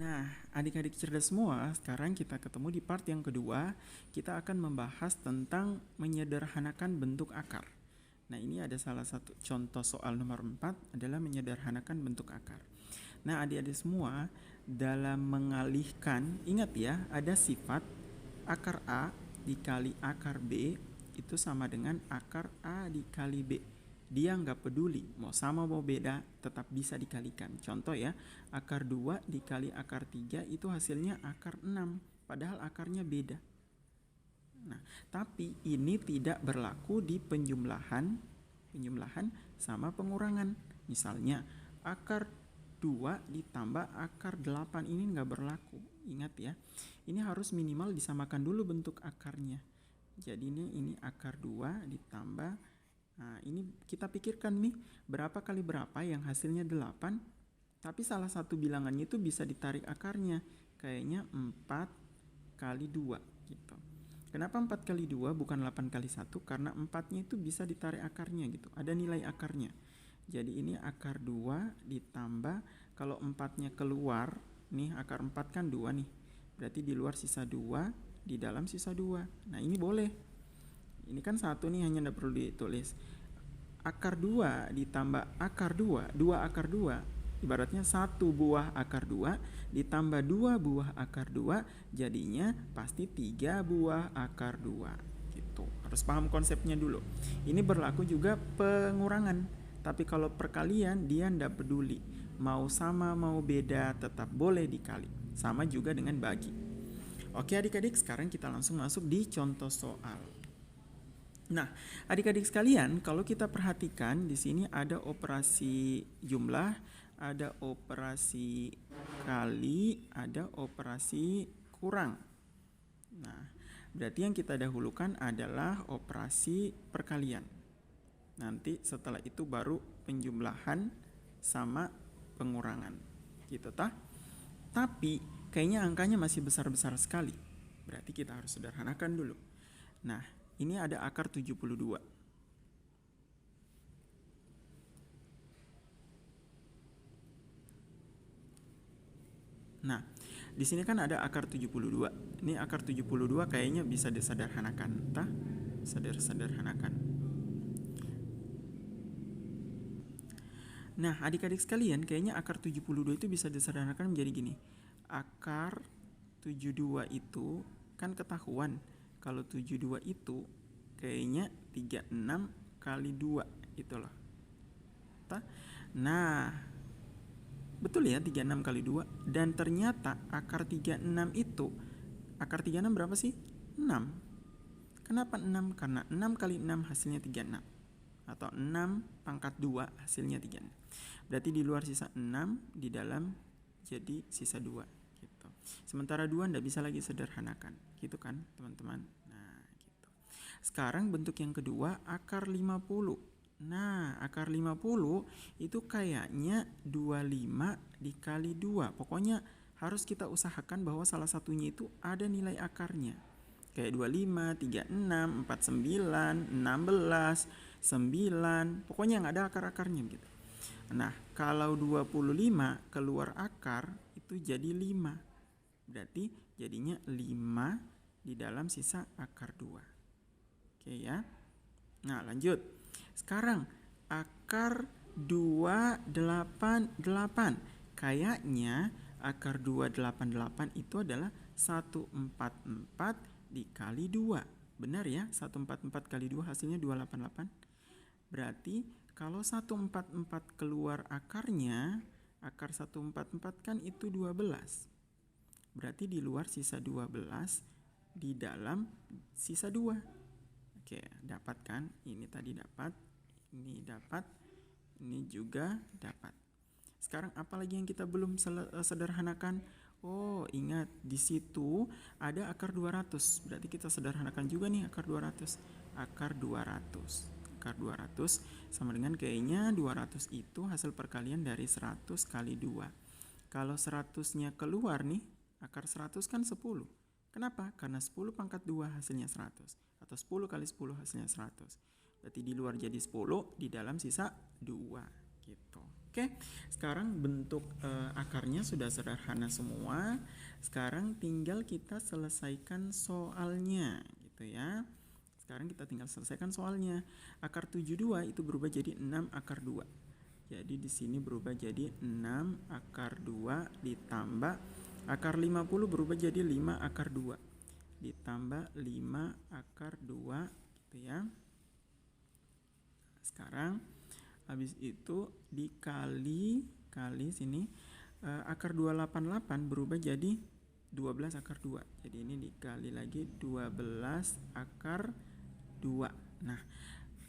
Nah, adik-adik cerdas semua, sekarang kita ketemu di part yang kedua. Kita akan membahas tentang menyederhanakan bentuk akar. Nah, ini ada salah satu contoh soal nomor 4 adalah menyederhanakan bentuk akar. Nah, adik-adik semua, dalam mengalihkan, ingat ya, ada sifat akar A dikali akar B itu sama dengan akar A dikali B. Dia nggak peduli, mau sama mau beda, tetap bisa dikalikan. Contoh ya, akar 2 dikali akar 3 itu hasilnya akar 6, padahal akarnya beda. Nah, tapi ini tidak berlaku di penjumlahan sama pengurangan. Misalnya, akar 2 ditambah akar 8 ini nggak berlaku. Ingat ya, ini harus minimal disamakan dulu bentuk akarnya. Jadi ini akar 2 ditambah, nah ini kita pikirkan nih, berapa kali berapa yang hasilnya 8, tapi salah satu bilangannya itu bisa ditarik akarnya, kayaknya 4 kali 2 gitu. Kenapa 4 kali 2 bukan 8 kali 1? Karena 4-nya itu bisa ditarik akarnya gitu, ada nilai akarnya. Jadi ini akar 2 ditambah, kalau 4-nya keluar, nih akar 4 kan 2 nih, berarti di luar sisa 2, di dalam sisa 2. Nah ini boleh. Ini kan 1 nih, hanya tidak perlu ditulis. Akar 2 ditambah akar 2, 2 akar 2, ibaratnya 1 buah akar 2 ditambah 2 buah akar 2, jadinya pasti 3 buah akar 2 gitu. Harus paham konsepnya dulu. Ini berlaku juga pengurangan, tapi kalau perkalian dia ndak peduli, mau sama mau beda tetap boleh dikali. Sama juga dengan bagi. Oke adik-adik, sekarang kita langsung masuk di contoh soal. Nah, adik-adik sekalian, kalau kita perhatikan di sini ada operasi jumlah, ada operasi kali, ada operasi kurang. Nah, berarti yang kita dahulukan adalah operasi perkalian. Nanti setelah itu baru penjumlahan sama pengurangan. Gitu tah? Tapi kayaknya angkanya masih besar-besar sekali. Berarti kita harus sederhanakan dulu. Nah, ini ada akar 72. Nah, di sini kan ada akar 72. Ini akar 72 kayaknya bisa disederhanakan, tah? Sederhanakan. Nah, adik-adik sekalian, kayaknya akar 72 itu bisa disederhanakan menjadi gini. Akar 72 itu kan ketahuan kalau 72 itu kayaknya 36 kali 2 itu loh. Nah, betul ya, 36 kali 2. Dan ternyata akar 36 itu, akar 36 berapa sih? 6. Kenapa 6? Karena 6 kali 6 hasilnya 36. Atau 6 pangkat 2 hasilnya 36. Berarti di luar sisa 6, di dalam jadi sisa 2 gitu. Sementara 2 ndak bisa lagi sederhanakan. Gitu kan, teman-teman? Nah, gitu. Sekarang bentuk yang kedua, akar 50. Nah, akar 50 itu kayaknya 25 dikali 2. Pokoknya harus kita usahakan bahwa salah satunya itu ada nilai akarnya. Kayak 25, 36, 49, 16, 9. Pokoknya yang ada akar-akarnya gitu. Nah, kalau 25 keluar akar itu jadi 5. Berarti jadinya 5 di dalam sisa akar 2. Oke ya. Nah, lanjut. Sekarang akar 288. Kayaknya akar 288 itu adalah 144 dikali 2. Benar ya? 144 kali 2 hasilnya 288. Berarti kalau 144 keluar akarnya, akar 144 kan itu 12. Berarti di luar sisa 12, di dalam sisa 2. Oke, dapat kan? Ini tadi dapat, ini dapat, ini juga dapat. Sekarang apa lagi yang kita belum sederhanakan? Oh, ingat di situ ada akar 200. Berarti kita sederhanakan juga nih akar 200. Akar 200. Akar 200 sama dengan kayaknya 200 itu hasil perkalian dari 100 kali 2. Kalau 100-nya keluar nih, akar 100 kan 10. Kenapa? Karena 10 pangkat 2 hasilnya 100. Atau 10 kali 10 hasilnya 100. Berarti di luar jadi 10, di dalam sisa 2 gitu. Oke, sekarang bentuk akarnya sudah sederhana semua. Sekarang tinggal kita selesaikan soalnya gitu ya. Sekarang kita tinggal selesaikan soalnya. Akar 72 itu berubah jadi 6 akar 2. Jadi di sini berubah jadi 6 akar 2 ditambah akar 50 berubah jadi 5 akar 2 ditambah 5 akar 2 gitu ya. Sekarang habis itu dikali sini akar 288 berubah jadi 12 akar 2. Jadi ini dikali lagi 12 akar 2. Nah,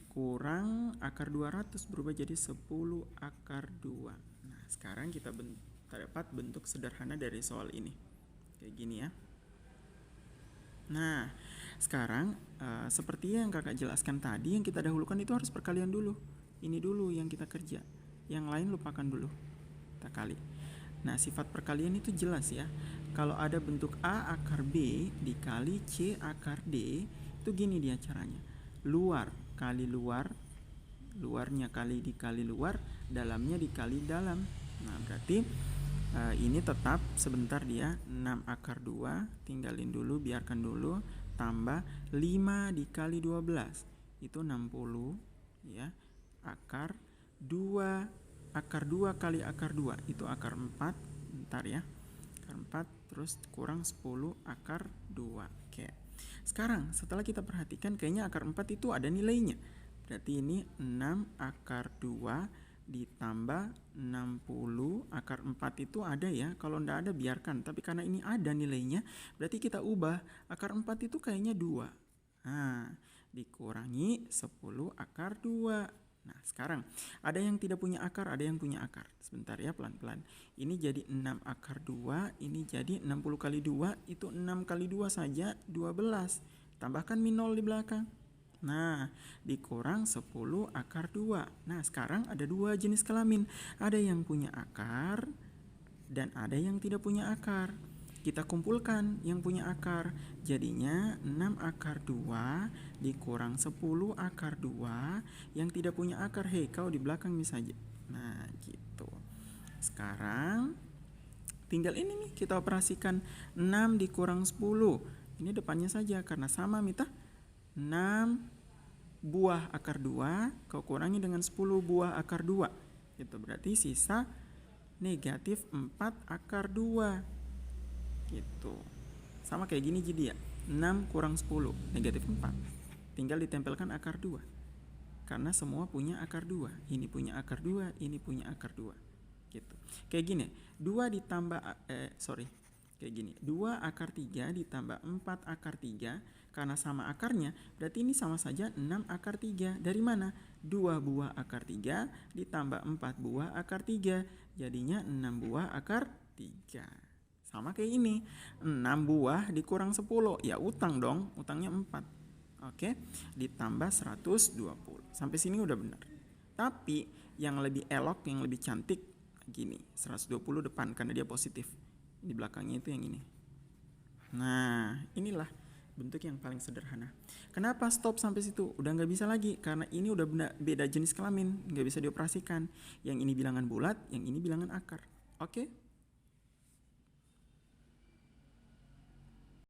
kurang akar 200 berubah jadi 10 akar 2. Nah, sekarang kita dapat bentuk sederhana dari soal ini. Kayak gini ya. Nah, sekarang seperti yang kakak jelaskan tadi, yang kita dahulukan itu harus perkalian dulu. Ini dulu yang kita kerja, yang lain lupakan dulu, kita kali. Nah, sifat perkalian itu jelas ya. Kalau ada bentuk A akar B dikali C akar D, itu gini dia caranya. Luar kali luar, luarnya kali dikali luar, dalamnya dikali dalam. Nah, berarti ini tetap sebentar dia 6 akar 2, tinggalin dulu, biarkan dulu, tambah 5 dikali 12, itu 60 ya. Akar 2, akar 2 kali akar 2 itu akar 4, bentar ya, akar 4 terus kurang 10 akar 2. Oke, sekarang setelah kita perhatikan kayaknya akar 4 itu ada nilainya, berarti ini 6 akar 2 ditambah 60 akar 4 itu ada ya, kalau ndak ada biarkan, tapi karena ini ada nilainya berarti kita ubah, akar 4 itu kayaknya 2, nah dikurangi 10 akar 2. Nah, sekarang ada yang tidak punya akar, ada yang punya akar. Sebentar ya, pelan-pelan. Ini jadi 6 akar 2, ini jadi 60 kali 2, itu 6 kali 2 saja, 12. Tambahkan min 0 di belakang. Nah, dikurang 10 akar 2. Nah, sekarang ada dua jenis kelamin. Ada yang punya akar dan ada yang tidak punya akar. Kita kumpulkan yang punya akar, jadinya 6 akar 2 dikurang 10 akar 2. Yang tidak punya akar, hei kau di belakang ini saja. Nah gitu. Sekarang tinggal ini nih kita operasikan, 6 dikurang 10, ini depannya saja karena sama mita. 6 buah akar 2 kau kurangi dengan 10 buah akar 2, itu berarti sisa negatif 4 akar 2 gitu. Sama kayak gini jadi ya, 6 kurang 10 negatif 4, tinggal ditempelkan akar 2 karena semua punya akar 2, ini punya akar 2, ini punya akar 2 gitu. Kayak gini, 2 ditambah kayak gini, 2 akar 3 ditambah 4 akar 3, karena sama akarnya berarti ini sama saja 6 akar 3. Dari mana? 2 buah akar 3 ditambah 4 buah akar 3, jadinya 6 buah akar 3. Sama kayak ini, 6 buah dikurang 10, ya utang dong, utangnya 4. Oke, ditambah 120. Sampai sini udah benar. Tapi yang lebih elok, yang lebih cantik gini, 120 depan karena dia positif. Di belakangnya itu yang ini. Nah, inilah bentuk yang paling sederhana. Kenapa stop sampai situ? Udah nggak bisa lagi karena ini udah beda jenis kelamin, nggak bisa dioperasikan. Yang ini bilangan bulat, yang ini bilangan akar. Oke?